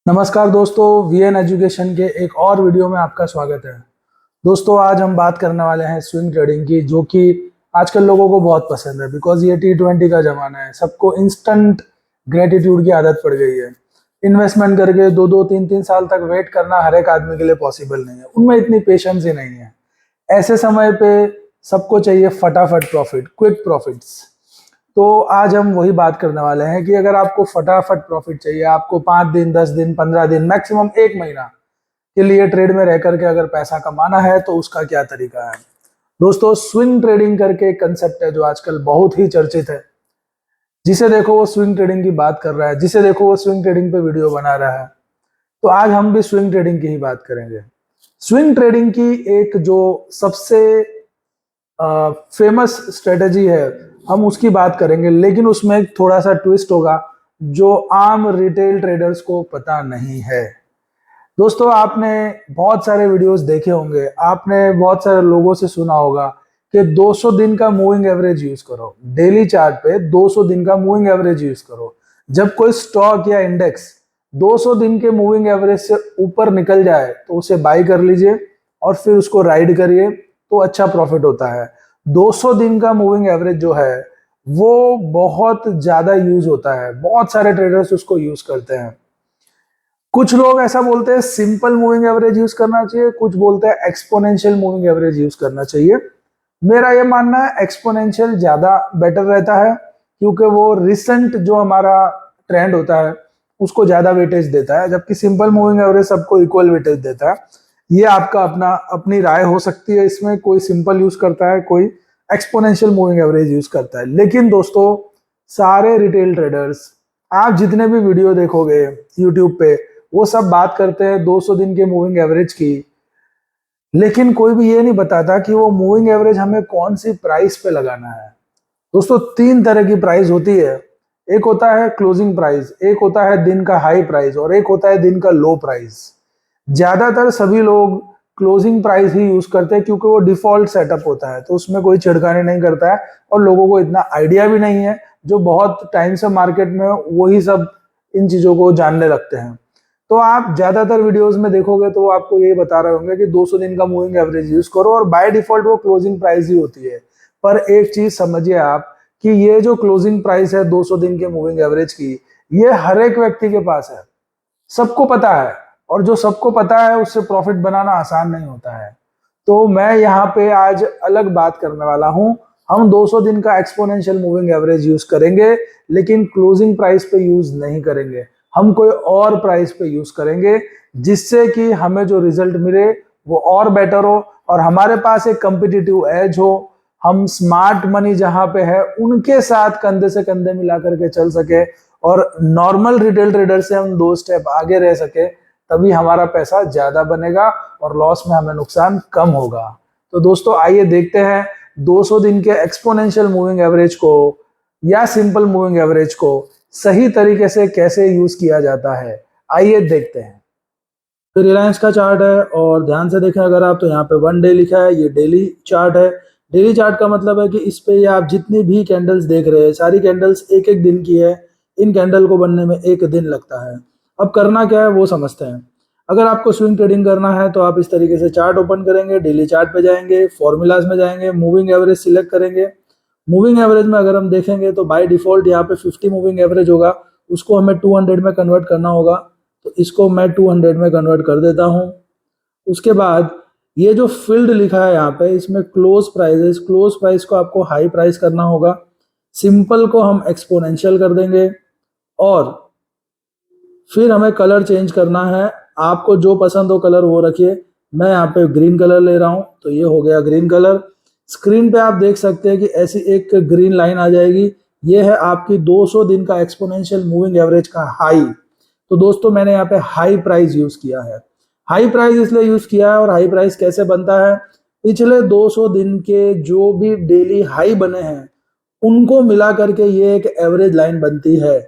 नमस्कार दोस्तों, VN education के एक और वीडियो में आपका स्वागत है। दोस्तों, आज हम बात करने वाले हैं स्विंग ट्रेडिंग की, जो कि आजकल लोगों को बहुत पसंद है। बिकॉज ये T20 का जमाना है, सबको इंस्टेंट ग्रेटिट्यूड की आदत पड़ गई है। इन्वेस्टमेंट करके दो दो तीन तीन साल तक वेट करना हर एक आदमी के लिए पॉसिबल नहीं है, उनमें इतनी पेशेंस ही नहीं है। ऐसे समय पे सबको चाहिए फटाफट प्रॉफिट, क्विक प्रॉफिट्स। तो आज हम वही बात करने वाले हैं कि अगर आपको फटाफट प्रॉफिट चाहिए, आपको 5 दिन, 10 दिन, 15 दिन, मैक्सिमम 1 महीना के लिए ट्रेड में रह करके अगर पैसा कमाना है तो उसका क्या तरीका है। दोस्तों, स्विंग ट्रेडिंग करके एक कंसेप्ट है जो आजकल बहुत ही चर्चित है। जिसे देखो वो स्विंग ट्रेडिंग की बात कर रहा है, जिसे देखो वो स्विंग ट्रेडिंग पे वीडियो बना रहा है। तो आज हम भी स्विंग ट्रेडिंग की ही बात करेंगे। स्विंग ट्रेडिंग की एक जो सबसे फेमस स्ट्रेटेजी है, हम उसकी बात करेंगे, लेकिन उसमें एक थोड़ा सा ट्विस्ट होगा जो आम रिटेल ट्रेडर्स को पता नहीं है। दोस्तों, आपने बहुत सारे वीडियोस देखे होंगे, आपने बहुत सारे लोगों से सुना होगा कि 200 दिन का मूविंग एवरेज यूज करो। डेली चार्ट पे 200 दिन का मूविंग एवरेज यूज करो। जब कोई स्टॉक या इंडेक्स 200 दिन के मूविंग एवरेज से ऊपर निकल जाए तो उसे बाई कर लीजिए और फिर उसको राइड करिए, तो अच्छा प्रॉफिट होता है। 200 दिन का मूविंग एवरेज जो है वो बहुत ज्यादा यूज होता है, बहुत सारे ट्रेडर्स उसको यूज करते हैं। कुछ लोग ऐसा बोलते हैं सिंपल मूविंग एवरेज यूज करना चाहिए, कुछ बोलते हैं एक्सपोनेंशियल मूविंग एवरेज यूज करना चाहिए। मेरा यह मानना है एक्सपोनेंशियल ज्यादा बेटर रहता है, क्योंकि वो रिसेंट जो हमारा ट्रेंड होता है उसको ज्यादा वेटेज देता है, जबकि सिंपल मूविंग एवरेज सबको इक्वल वेटेज देता है। ये आपका अपनी राय हो सकती है, इसमें कोई सिंपल यूज करता है, कोई एक्सपोनेंशियल मूविंग एवरेज यूज करता है। लेकिन दोस्तों, सारे रिटेल ट्रेडर्स, आप जितने भी वीडियो देखोगे यूट्यूब पे, वो सब बात करते हैं 200 दिन के मूविंग एवरेज की। लेकिन कोई भी ये नहीं बताता कि वो मूविंग एवरेज हमें कौन सी प्राइस पे लगाना है। दोस्तों, 3 तरह की प्राइस होती है। एक होता है क्लोजिंग प्राइस, एक होता है दिन का हाई प्राइस, और एक होता है दिन का लो प्राइस। ज्यादातर सभी लोग क्लोजिंग प्राइस ही यूज करते हैं, क्योंकि वो डिफॉल्ट सेटअप होता है, तो उसमें कोई छिड़खानी नहीं करता है और लोगों को इतना आइडिया भी नहीं है। जो बहुत टाइम से मार्केट में वही सब इन चीजों को जानने लगते हैं। तो आप ज्यादातर वीडियोस में देखोगे तो वो आपको यही बता रहे होंगे कि 200 दिन का मूविंग एवरेज यूज करो, और बाय डिफॉल्ट वो क्लोजिंग प्राइस ही होती है। पर एक चीज समझिए आप कि ये जो क्लोजिंग प्राइस है 200 दिन के मूविंग एवरेज की, ये हर एक व्यक्ति के पास है, सबको पता है। और जो सबको पता है उससे प्रॉफिट बनाना आसान नहीं होता है। तो मैं यहाँ पे आज अलग बात करने वाला हूं। हम 200 दिन का एक्सपोनेंशियल मूविंग एवरेज यूज करेंगे, लेकिन क्लोजिंग प्राइस पे यूज नहीं करेंगे। हम कोई और प्राइस पे यूज करेंगे, जिससे कि हमें जो रिजल्ट मिले वो और बेटर हो, और हमारे पास एक कंपिटिटिव एज हो। हम स्मार्ट मनी जहां पे है उनके साथ कंधे से कंधे मिला करके चल सके, और नॉर्मल रिटेल ट्रेडर से हम 2 स्टेप आगे रह सके। तभी हमारा पैसा ज्यादा बनेगा और लॉस में हमें नुकसान कम होगा। तो दोस्तों, आइए देखते हैं 200 दिन के एक्सपोनेंशियल मूविंग एवरेज को या सिंपल मूविंग एवरेज को सही तरीके से कैसे यूज किया जाता है। आइए देखते हैं। तो रिलायंस का चार्ट है, और ध्यान से देखें अगर आप, तो यहाँ पे 1 डे लिखा है, ये डेली चार्ट है। डेली चार्ट का मतलब है कि इस पे आप जितनी भी कैंडल्स देख रहे हैं, सारी कैंडल्स एक एक दिन की है। इन कैंडल को बनने में 1 दिन लगता है। अब करना क्या है वो समझते हैं। अगर आपको स्विंग ट्रेडिंग करना है तो आप इस तरीके से चार्ट ओपन करेंगे, डेली चार्ट पे जाएंगे, फॉर्मूलाज में जाएंगे, मूविंग एवरेज सिलेक्ट करेंगे। मूविंग एवरेज में अगर हम देखेंगे तो बाय डिफॉल्ट यहाँ पे 50 मूविंग एवरेज होगा, उसको हमें 200 में कन्वर्ट करना होगा। तो इसको मैं 200 में कन्वर्ट कर देता हूँ। उसके बाद ये जो फील्ड लिखा है यहाँ पे, इसमें क्लोज प्राइसेस, क्लोज प्राइस को आपको हाई प्राइस करना होगा। सिंपल को हम एक्सपोनेंशियल कर देंगे, और फिर हमें कलर चेंज करना है। आपको जो पसंद हो कलर वो रखिए। मैं यहाँ पे ग्रीन कलर ले रहा हूँ, तो ये हो गया ग्रीन कलर। स्क्रीन पे आप देख सकते हैं कि ऐसी एक ग्रीन लाइन आ जाएगी। ये है आपकी 200 दिन का एक्सपोनेंशियल मूविंग एवरेज का हाई। तो दोस्तों, मैंने यहाँ पे हाई प्राइस यूज किया है। हाई प्राइस इसलिए यूज किया है, और हाई प्राइस कैसे बनता है, पिछले 200 दिन के जो भी डेली हाई बने हैं उनको मिला करके ये एक एवरेज लाइन बनती है।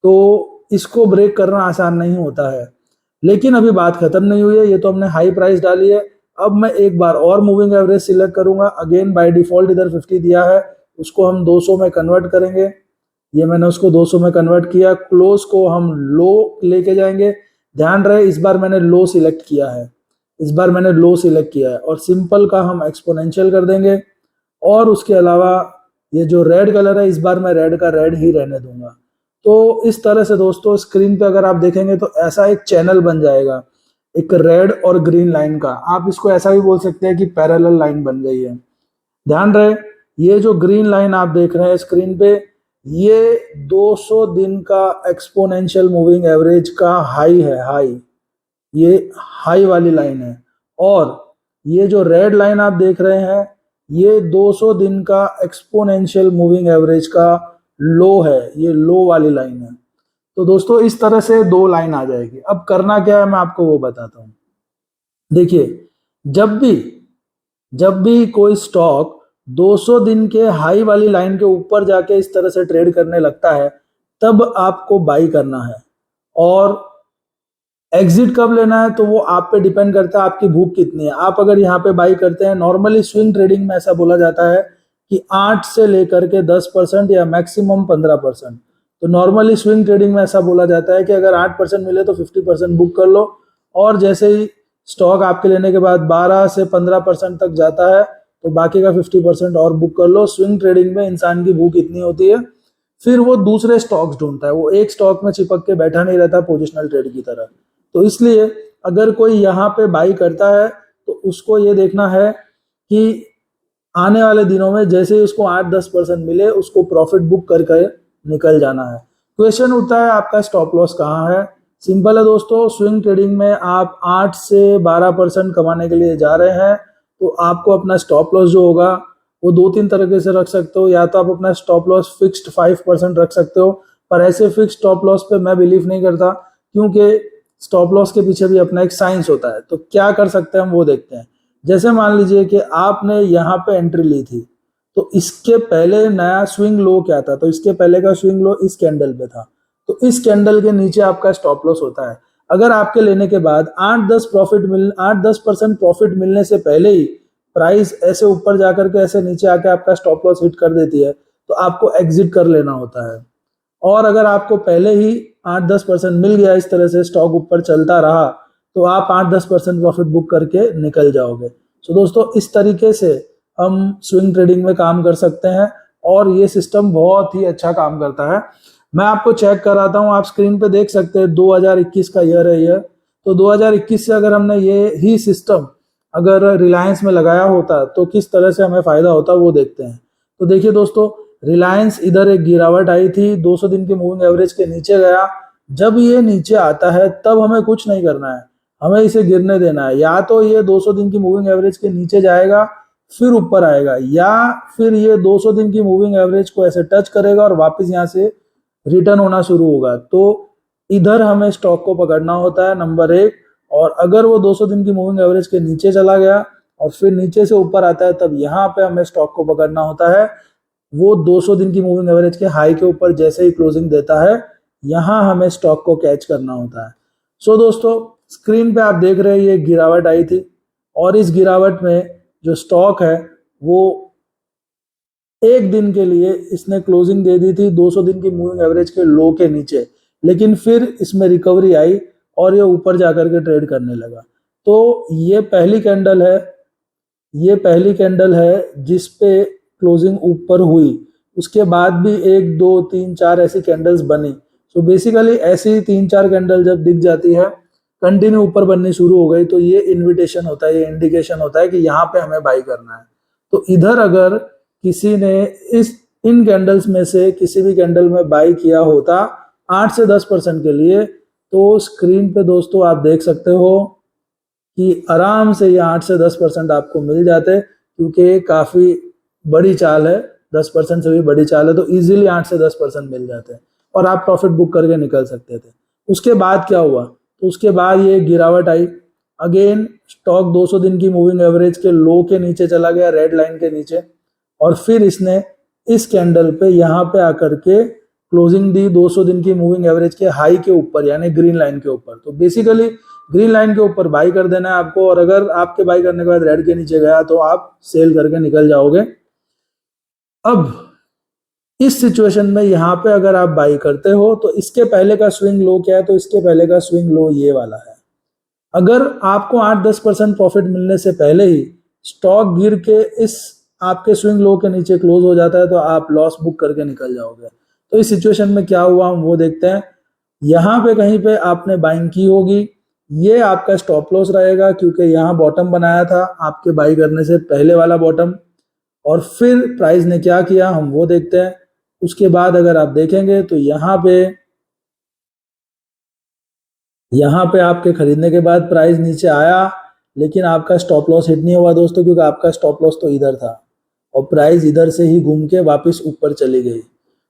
तो इसको ब्रेक करना आसान नहीं होता है। लेकिन अभी बात खत्म नहीं हुई है, ये तो हमने हाई प्राइस डाली है। अब मैं एक बार और मूविंग एवरेज सिलेक्ट करूंगा। अगेन बाय डिफॉल्ट इधर 50 दिया है, उसको हम 200 में कन्वर्ट करेंगे। ये मैंने उसको 200 में कन्वर्ट किया। क्लोज को हम लो लेके जाएंगे, ध्यान रहे इस बार मैंने लो सिलेक्ट किया है, इस बार मैंने लो सिलेक्ट किया है और सिंपल का हम एक्सपोनेंशियल कर देंगे। और उसके अलावा ये जो रेड कलर है इस बार मैं रेड का रेड ही रहने दूंगा। तो इस तरह से दोस्तों स्क्रीन पे अगर आप देखेंगे तो ऐसा एक चैनल बन जाएगा एक रेड और ग्रीन लाइन का। आप इसको ऐसा भी बोल सकते हैं कि पैरेलल लाइन बन गई है। ध्यान रहे ये जो ग्रीन लाइन आप देख रहे हैं स्क्रीन पे, ये 200 दिन का एक्सपोनेंशियल मूविंग एवरेज का हाई है, हाई, ये हाई वाली लाइन है। और ये जो रेड लाइन आप देख रहे हैं ये 200 दिन का एक्सपोनेंशियल मूविंग एवरेज का लो है, ये लो वाली लाइन है। तो दोस्तों इस तरह से दो लाइन आ जाएगी। अब करना क्या है मैं आपको वो बताता हूं। देखिए जब भी कोई स्टॉक 200 दिन के हाई वाली लाइन के ऊपर जाके इस तरह से ट्रेड करने लगता है तब आपको बाई करना है। और एग्जिट कब लेना है तो वो आप पे डिपेंड करता है आपकी भूख कितनी है। आप अगर यहाँ पे बाई करते हैं, नॉर्मली स्विंग ट्रेडिंग में ऐसा बोला जाता है कि 8 से लेकर के 10% या मैक्सिमम 15%। तो नॉर्मली स्विंग ट्रेडिंग में ऐसा बोला जाता है कि अगर 8% मिले तो 50% बुक कर लो, और जैसे ही स्टॉक आपके लेने के बाद 12 से 15% तक जाता है तो बाकी का 50% और बुक कर लो। स्विंग ट्रेडिंग में इंसान की भूख इतनी होती है, फिर वो दूसरे स्टॉक्स ढूंढता है, वो एक स्टॉक में चिपक के बैठा नहीं रहता पोजिशनल ट्रेड की तरह। तो इसलिए अगर कोई यहाँ पे बाई करता है तो उसको ये देखना है कि आने वाले दिनों में जैसे ही उसको 8-10% मिले उसको प्रॉफिट बुक करके निकल जाना है। क्वेश्चन उठता है आपका स्टॉप लॉस कहाँ है। सिंपल है दोस्तों, स्विंग ट्रेडिंग में आप 8 से 12% कमाने के लिए जा रहे हैं तो आपको अपना स्टॉप लॉस जो होगा वो 2-3 तरीके से रख सकते हो। या तो आप अपना स्टॉप लॉस फिक्स्ड 5% रख सकते हो, पर ऐसे फिक्स्ड स्टॉप लॉस पे मैं बिलीव नहीं करता क्योंकि स्टॉप लॉस के पीछे भी अपना एक साइंस होता है। तो क्या कर सकते हैं हम वो देखते हैं। जैसे मान लीजिए कि आपने यहाँ पे एंट्री ली थी तो इसके पहले नया स्विंग लो क्या था, तो इसके पहले का स्विंग लो इस कैंडल पे था, तो इस कैंडल के नीचे आपका स्टॉप लॉस होता है। अगर आपके लेने के बाद 8-10% प्रॉफिट मिलने से पहले ही प्राइस ऐसे ऊपर जाकर के ऐसे नीचे आके आपका स्टॉप लॉस हिट कर देती है तो आपको एग्जिट कर लेना होता है। और अगर आपको पहले ही 8-10% मिल गया, इस तरह से स्टॉक ऊपर चलता रहा, तो आप 8-10% प्रॉफिट बुक करके निकल जाओगे। तो दोस्तों इस तरीके से हम स्विंग ट्रेडिंग में काम कर सकते हैं और ये सिस्टम बहुत ही अच्छा काम करता है। मैं आपको चेक कराता हूँ, आप स्क्रीन पे देख सकते हैं 2021 का ईयर है ये। तो 2021 से अगर हमने ये ही सिस्टम अगर रिलायंस में लगाया होता तो किस तरह से हमें फायदा होता वो देखते हैं। तो देखिए दोस्तों, रिलायंस इधर एक गिरावट आई थी, 200 दिन की मूविंग एवरेज के नीचे गया। जब ये नीचे आता है तब हमें कुछ नहीं करना है, हमें इसे गिरने देना है। या तो ये 200 दिन की मूविंग एवरेज के नीचे जाएगा फिर ऊपर आएगा, या फिर ये 200 दिन की मूविंग एवरेज को ऐसे टच करेगा और वापस यहाँ से रिटर्न होना शुरू होगा। तो इधर हमें स्टॉक को पकड़ना होता है नंबर 1। और अगर वो 200 दिन की मूविंग एवरेज के नीचे चला गया और फिर नीचे से ऊपर आता है तब यहाँ पे हमें स्टॉक को पकड़ना होता है। वो 200 दिन की मूविंग एवरेज के हाई के ऊपर जैसे ही क्लोजिंग देता है यहाँ हमें स्टॉक को कैच करना होता है। सो दोस्तों स्क्रीन पे आप देख रहे हैं ये गिरावट आई थी और इस गिरावट में जो स्टॉक है वो एक दिन के लिए इसने क्लोजिंग दे दी थी 200 दिन की मूविंग एवरेज के लो के नीचे, लेकिन फिर इसमें रिकवरी आई और ये ऊपर जाकर के ट्रेड करने लगा। तो ये पहली कैंडल है, ये पहली कैंडल है जिस पे क्लोजिंग ऊपर हुई। उसके बाद भी 1 2 3 4 ऐसी कैंडल्स बनी। सो बेसिकली ऐसी 3-4 कैंडल जब दिख जाती है कंटिन्यू ऊपर बननी शुरू हो गई तो ये इन्विटेशन होता है, ये इंडिकेशन होता है कि यहाँ पे हमें बाई करना है। तो इधर अगर किसी ने इन कैंडल्स में से किसी भी कैंडल में बाई किया होता 8 से 10% के लिए, तो स्क्रीन पे दोस्तों आप देख सकते हो कि आराम से ये 8 से 10% आपको मिल जाते, क्योंकि काफी बड़ी चाल है, 10% से भी बड़ी चाल है, तो इजीली 8 से 10% मिल जाते हैं और आप प्रॉफिट बुक करके निकल सकते थे। उसके बाद क्या हुआ, तो उसके बाद ये गिरावट आई, अगेन स्टॉक 200 दिन की मूविंग एवरेज के लो के नीचे चला गया, रेड लाइन के नीचे, और फिर इसने इस कैंडल पे यहाँ पे आकर के क्लोजिंग दी 200 दिन की मूविंग एवरेज के हाई के ऊपर, यानी ग्रीन लाइन के ऊपर। तो बेसिकली ग्रीन लाइन के ऊपर बाई कर देना है आपको, और अगर आपके बाई करने के बाद रेड के नीचे गया तो आप सेल करके निकल जाओगे। अब इस सिचुएशन में यहाँ पे अगर आप बाई करते हो तो इसके पहले का स्विंग लो क्या है, तो इसके पहले का स्विंग लो ये वाला है। अगर आपको 8-10% प्रॉफिट मिलने से पहले ही स्टॉक गिर के इस आपके स्विंग लो के नीचे क्लोज हो जाता है तो आप लॉस बुक करके निकल जाओगे। तो इस सिचुएशन में क्या हुआ हम वो देखते हैं। यहाँ पे कहीं पे आपने बाइंग की होगी, ये आपका स्टॉप लॉस रहेगा क्योंकि यहाँ बॉटम बनाया था आपके बाई करने से पहले वाला बॉटम, और फिर प्राइस ने क्या किया हम वो देखते हैं। उसके बाद अगर आप देखेंगे तो यहाँ पे आपके खरीदने के बाद प्राइस नीचे आया, लेकिन आपका स्टॉप लॉस हिट नहीं हुआ दोस्तों, क्योंकि आपका स्टॉप लॉस तो इधर था और प्राइस इधर से ही घूम के वापस ऊपर चली गई।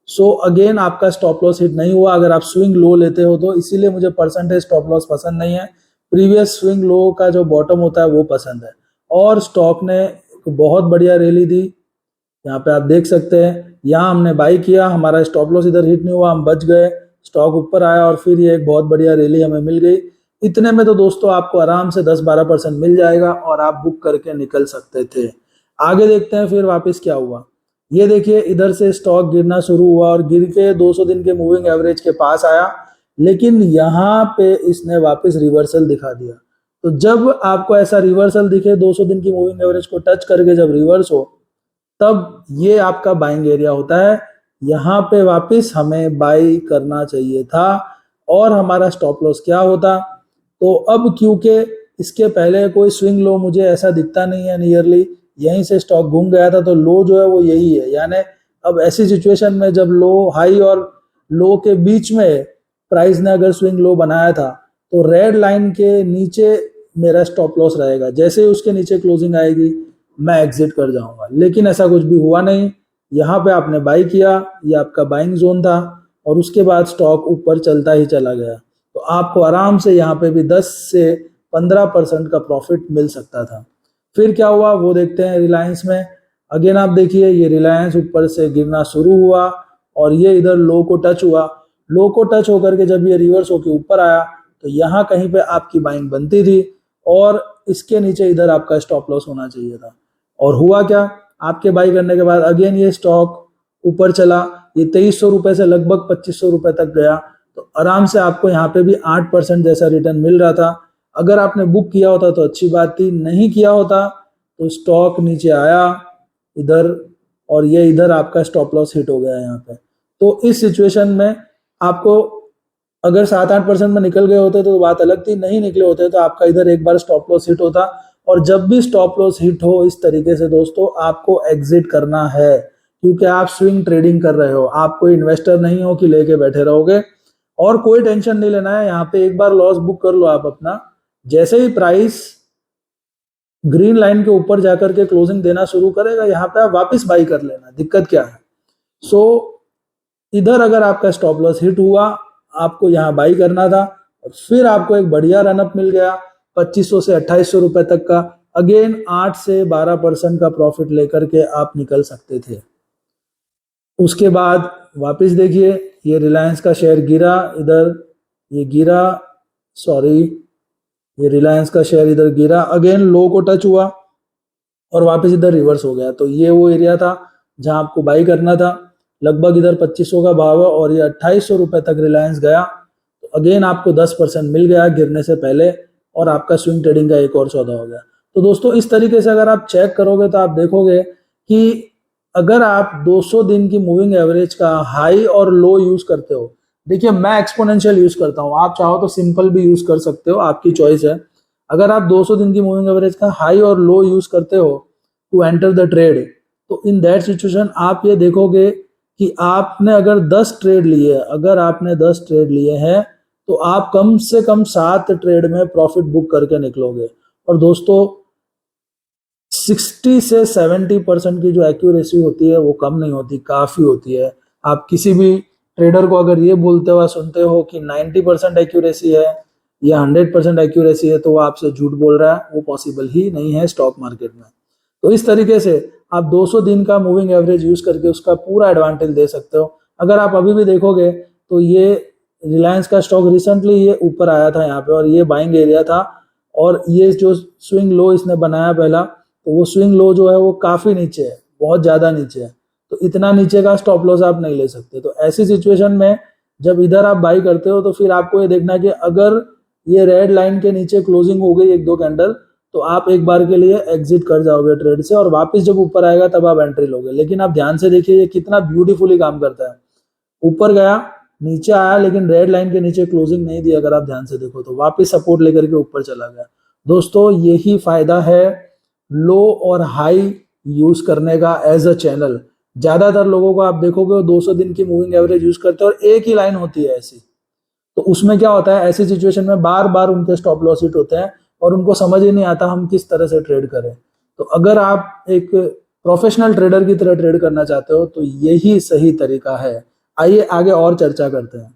सो अगेन आपका स्टॉप लॉस हिट नहीं हुआ अगर आप स्विंग लो लेते हो तो। इसीलिए मुझे परसेंटेज स्टॉप लॉस पसंद नहीं है, प्रीवियस स्विंग लो का जो बॉटम होता है वो पसंद है। और स्टॉक ने बहुत बढ़िया रैली दी, यहाँ पे आप देख सकते हैं। यहाँ हमने बाई किया, हमारा स्टॉप लॉस इधर हिट नहीं हुआ, हम बच गए, स्टॉक ऊपर आया और फिर ये एक बहुत बढ़िया रैली हमें मिल गई। इतने में तो दोस्तों आपको आराम से 10-12% मिल जाएगा और आप बुक करके निकल सकते थे। आगे देखते हैं फिर वापस क्या हुआ। ये देखिए इधर से स्टॉक गिरना शुरू हुआ और गिर के 200 दिन के मूविंग एवरेज के पास आया, लेकिन यहाँ पे इसने वापस रिवर्सल दिखा दिया। तो जब आपको ऐसा रिवर्सल दिखे 200 दिन की मूविंग एवरेज को टच करके जब रिवर्स हो, तब ये आपका बाइंग एरिया होता है। यहाँ पे वापस हमें बाई करना चाहिए था और हमारा स्टॉप लॉस क्या होता। तो अब क्योंकि इसके पहले कोई स्विंग लो मुझे ऐसा दिखता नहीं है, नियरली यहीं से स्टॉक घूम गया था, तो लो जो है वो यही है। यानी अब ऐसी सिचुएशन में जब लो हाई और लो के बीच में प्राइस ने अगर स्विंग लो बनाया था तो रेड लाइन के नीचे मेरा स्टॉप लॉस रहेगा। जैसे ही उसके नीचे क्लोजिंग आएगी मैं एग्जिट कर जाऊंगा, लेकिन ऐसा कुछ भी हुआ नहीं। यहाँ पे आपने बाई किया, ये आपका बाइंग जोन था और उसके बाद स्टॉक ऊपर चलता ही चला गया, तो आपको आराम से यहाँ पे भी 10 से 15% का प्रॉफिट मिल सकता था। फिर क्या हुआ वो देखते हैं रिलायंस में। अगेन आप देखिए ये रिलायंस ऊपर से गिरना शुरू हुआ और ये इधर लो को टच हुआ। लो को टच होकर के जब ये रिवर्स होकर ऊपर आया तो यहाँ कहीं पे आपकी बाइंग बनती थी और इसके नीचे इधर आपका स्टॉप लॉस होना चाहिए था। और हुआ क्या, आपके बाई करने के बाद अगेन ये स्टॉक ऊपर चला, ये 2300 रुपए से लगभग 2500 रुपए तक गया, तो आराम से आपको यहाँ पे भी 8% जैसा रिटर्न मिल रहा था। अगर आपने बुक किया होता तो अच्छी बात थी, नहीं किया होता तो स्टॉक नीचे आया इधर और ये इधर आपका स्टॉप लॉस हिट हो गया यहाँ पे। तो इस सिचुएशन में आपको अगर 7-8% में निकल गए होते तो बात अलग थी, नहीं निकले होते तो आपका इधर एक बार स्टॉप लॉस हिट होता। और जब भी स्टॉप लॉस हिट हो इस तरीके से दोस्तों आपको एग्जिट करना है, क्योंकि आप स्विंग ट्रेडिंग कर रहे हो, आप कोई इन्वेस्टर नहीं हो कि लेके बैठे रहोगे। और कोई टेंशन नहीं लेना है, यहाँ पे एक बार लॉस बुक कर लो आप अपना, जैसे ही प्राइस ग्रीन लाइन के ऊपर जाकर के क्लोजिंग देना शुरू करेगा यहाँ पे आप वापस बाई कर लेना, दिक्कत क्या है। सो इधर अगर आपका स्टॉप लॉस हिट हुआ आपको यहाँ बाई करना था और फिर आपको एक बढ़िया रनअप मिल गया 2500 से 2800 रुपए तक का। अगेन 8 से 12% का प्रॉफिट लेकर के आप निकल सकते थे। उसके बाद वापस देखिए ये रिलायंस का शेयर गिरा, इधर ये गिरा, सॉरी ये रिलायंस का शेयर इधर गिरा, अगेन लो को टच हुआ और वापस इधर रिवर्स हो गया। तो ये वो एरिया था जहां आपको बाई करना था। लगभग इधर 2500 का भाव है और ये 2800 रुपए तक रिलायंस गया, तो अगेन आपको 10% मिल गया गिरने से पहले और आपका स्विंग ट्रेडिंग का एक और सौदा हो गया। तो दोस्तों इस तरीके से अगर आप चेक करोगे तो आप देखोगे कि अगर आप 200 दिन की मूविंग एवरेज का हाई और लो यूज करते हो, देखिए मैं एक्सपोनेंशियल यूज करता हूं, आप चाहो तो सिंपल भी यूज कर सकते हो, आपकी चॉइस है। अगर आप 200 दिन की मूविंग एवरेज का हाई और लो यूज करते हो टू एंटर द ट्रेड, तो इन दैट सिचुएशन आप ये देखोगे कि आपने अगर 10 ट्रेड लिए, अगर आपने 10 ट्रेड लिए हैं तो आप कम से कम 7 ट्रेड में प्रॉफिट बुक करके निकलोगे। और दोस्तों 60 से 70% की जो एक्यूरेसी होती है वो कम नहीं होती, काफी होती है। आप किसी भी ट्रेडर को अगर ये बोलते हुए सुनते हो कि 90% एक्यूरेसी है या 100% एक्यूरेसी है तो वो आपसे झूठ बोल रहा है, वो पॉसिबल ही नहीं है स्टॉक मार्केट में। तो इस तरीके से आप 200 दिन का मूविंग एवरेज यूज करके उसका पूरा एडवांटेज दे सकते हो। अगर आप अभी भी देखोगे तो ये रिलायंस का स्टॉक रिसेंटली ये ऊपर आया था यहाँ पे और ये बाइंग एरिया था, और ये जो स्विंग लो इसने बनाया पहला, तो वो स्विंग लो जो है वो काफी नीचे है, बहुत ज्यादा नीचे है। तो इतना नीचे का स्टॉप लॉस आप नहीं ले सकते। तो ऐसी सिचुएशन में जब इधर आप बाई करते हो तो फिर आपको ये देखना है कि अगर ये रेड लाइन के नीचे क्लोजिंग हो गई 1-2 कैंडल, तो आप एक बार के लिए एग्जिट कर जाओगे ट्रेड से, और वापस जब ऊपर आएगा तब आप एंट्री लोगे। लेकिन आप ध्यान से देखिए ये कितना ब्यूटीफुली काम करता है। ऊपर गया, नीचे आया, लेकिन रेड लाइन के नीचे क्लोजिंग नहीं दी। अगर आप ध्यान से देखो तो वापस सपोर्ट लेकर के ऊपर चला गया। दोस्तों यही फायदा है लो और हाई यूज करने का एज अ चैनल। ज्यादातर लोगों को आप देखोगे वो 200 दिन की मूविंग एवरेज यूज करते हैं और एक ही लाइन होती है ऐसी। तो उसमें क्या होता है, ऐसी सिचुएशन में बार बार उनके स्टॉप लॉस हिट होते हैं और उनको समझ ही नहीं आता हम किस तरह से ट्रेड करें। तो अगर आप एक प्रोफेशनल ट्रेडर की तरह ट्रेड करना चाहते हो तो यही सही तरीका है। आइए आगे और चर्चा करते हैं।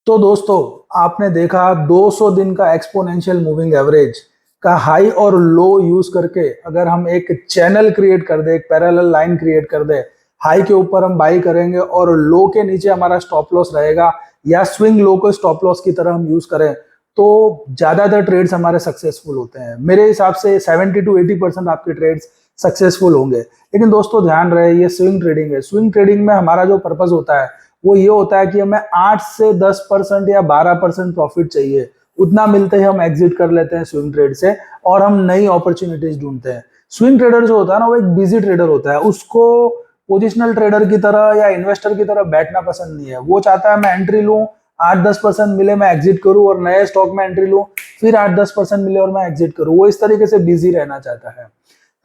तो दोस्तों आपने देखा 200 दिन का एक्सपोनेंशियल मूविंग एवरेज का हाई और लो यूज करके अगर हम एक चैनल क्रिएट कर दे, एक पैरेलल लाइन क्रिएट कर दे, हाई के ऊपर हम बाई करेंगे और लो के नीचे हमारा स्टॉप लॉस रहेगा, या स्विंग लो को स्टॉप लॉस की तरह हम यूज करें, तो ज्यादातर ट्रेड्स हमारे सक्सेसफुल होते हैं। मेरे हिसाब से 70 to 80% आपके ट्रेड्स सक्सेसफुल होंगे। लेकिन दोस्तों ध्यान रहे ये स्विंग ट्रेडिंग है। स्विंग ट्रेडिंग में हमारा जो पर्पस होता है वो ये होता है कि हमें 8 से 10% या 12% प्रॉफिट चाहिए, उतना मिलते ही हम एग्जिट कर लेते हैं स्विंग ट्रेड से और हम नई अपॉर्चुनिटीज ढूंढते हैं। स्विंग ट्रेडर जो होता है ना वो एक बिजी ट्रेडर होता है, उसको पोजिशनल ट्रेडर की तरह या इन्वेस्टर की तरह बैठना पसंद नहीं है। वो चाहता है मैं एंट्री लूं, 8-10% मिले मैं एग्जिट करूं, और नए स्टॉक में एंट्री लूं, फिर 8-10% मिले और मैं एग्जिट करूं। वो इस तरीके से बिजी रहना चाहता है।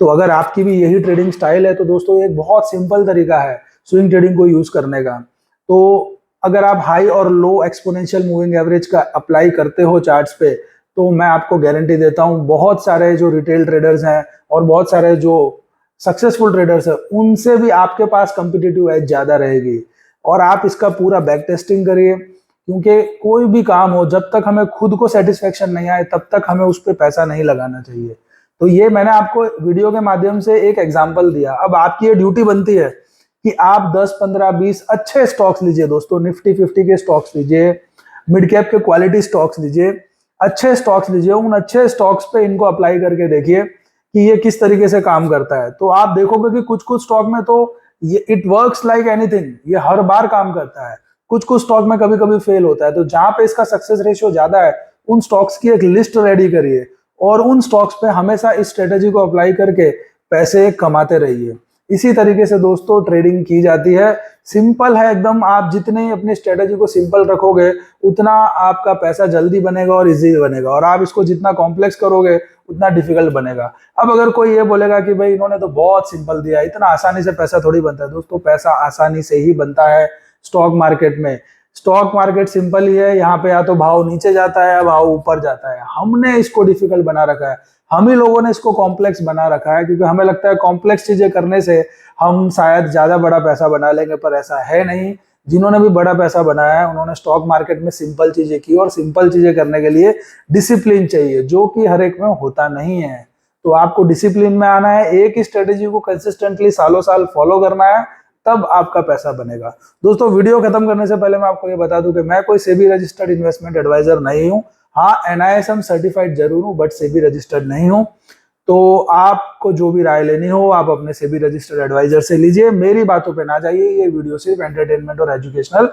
तो अगर आपकी भी यही ट्रेडिंग स्टाइल है तो दोस्तों एक बहुत सिंपल तरीका है स्विंग ट्रेडिंग को यूज करने का। तो अगर आप हाई और लो एक्सपोनेंशियल मूविंग एवरेज का अप्लाई करते हो चार्ट्स पे, तो मैं आपको गारंटी देता हूं बहुत सारे जो रिटेल ट्रेडर्स हैं और बहुत सारे जो सक्सेसफुल ट्रेडर्स हैं उनसे भी आपके पास कॉम्पिटिटिव एज ज्यादा रहेगी। और आप इसका पूरा बैक टेस्टिंग करिए, क्योंकि कोई भी काम हो जब तक हमें खुद को सेटिस्फेक्शन नहीं आए तब तक हमें उस पर पैसा नहीं लगाना चाहिए। तो ये मैंने आपको वीडियो के माध्यम से एक एग्जांपल दिया। अब आपकी ये ड्यूटी बनती है कि आप 10, 15, 20 अच्छे स्टॉक्स लीजिए दोस्तों, निफ्टी 50 के स्टॉक्स लीजिए, मिड कैप के क्वालिटी स्टॉक्स लीजिए, अच्छे स्टॉक्स लीजिए, उन अच्छे स्टॉक्स पे इनको अप्लाई करके देखिए कि ये किस तरीके से काम करता है। तो आप देखोगे कि कुछ कुछ स्टॉक में तो ये इट वर्क्स लाइक एनीथिंग, ये हर बार काम करता है। कुछ कुछ स्टॉक में कभी कभी फेल होता है। तो जहां पे इसका सक्सेस रेशियो ज्यादा है उन स्टॉक्स की एक लिस्ट रेडी करिए और उन स्टॉक्स पे हमेशा इस स्ट्रेटेजी को अप्लाई करके पैसे कमाते रहिए। इसी तरीके से दोस्तों ट्रेडिंग की जाती है। सिंपल है एकदम। आप जितने अपनी स्ट्रेटेजी को सिंपल रखोगे उतना आपका पैसा जल्दी बनेगा और इजी बनेगा, और आप इसको जितना कॉम्प्लेक्स करोगे उतना डिफिकल्ट बनेगा। अब अगर कोई ये बोलेगा कि भाई इन्होंने तो बहुत सिंपल दिया, इतना आसानी से पैसा थोड़ी बनता है। दोस्तों पैसा आसानी से ही बनता है स्टॉक मार्केट में। स्टॉक मार्केट सिंपल ही है, यहाँ पे या तो भाव नीचे जाता है या भाव ऊपर जाता है। हमने इसको डिफिकल्ट बना रखा है, हम ही लोगों ने इसको कॉम्प्लेक्स बना रखा है, क्योंकि हमें लगता है कॉम्प्लेक्स चीजें करने से हम शायद ज्यादा बड़ा पैसा बना लेंगे, पर ऐसा है नहीं। जिन्होंने भी बड़ा पैसा बनाया है उन्होंने स्टॉक मार्केट में सिंपल चीजें की, और सिंपल चीजें करने के लिए डिसिप्लिन चाहिए जो कि हर एक में होता नहीं है। तो आपको डिसिप्लिन में आना है, एक ही स्ट्रेटेजी को कंसिस्टेंटली सालों साल फॉलो करना है, तब आपका पैसा बनेगा। दोस्तों वीडियो खत्म करने से पहले मैं आपको ये बता दूं कि मैं कोई सेबी रजिस्टर्ड इन्वेस्टमेंट एडवाइजर नहीं हूं। हाँ NISM सर्टिफाइड जरूर हूं, बट सेबी रजिस्टर्ड नहीं हूं। तो आपको जो भी राय लेनी हो आप अपने सेबी रजिस्टर्ड एडवाइजर से लीजिए, मेरी बातों पे ना जाइए। ये वीडियो सिर्फ एंटरटेनमेंट और एजुकेशनल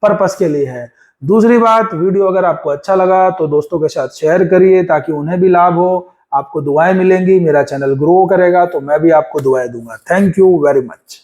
पर्पस के लिए है। दूसरी बात, वीडियो अगर आपको अच्छा लगा तो दोस्तों के साथ शेयर करिए ताकि उन्हें भी लाभ हो। आपको दुआएं मिलेंगी, मेरा चैनल ग्रो करेगा तो मैं भी आपको दुआएं दूंगा। Thank you very much.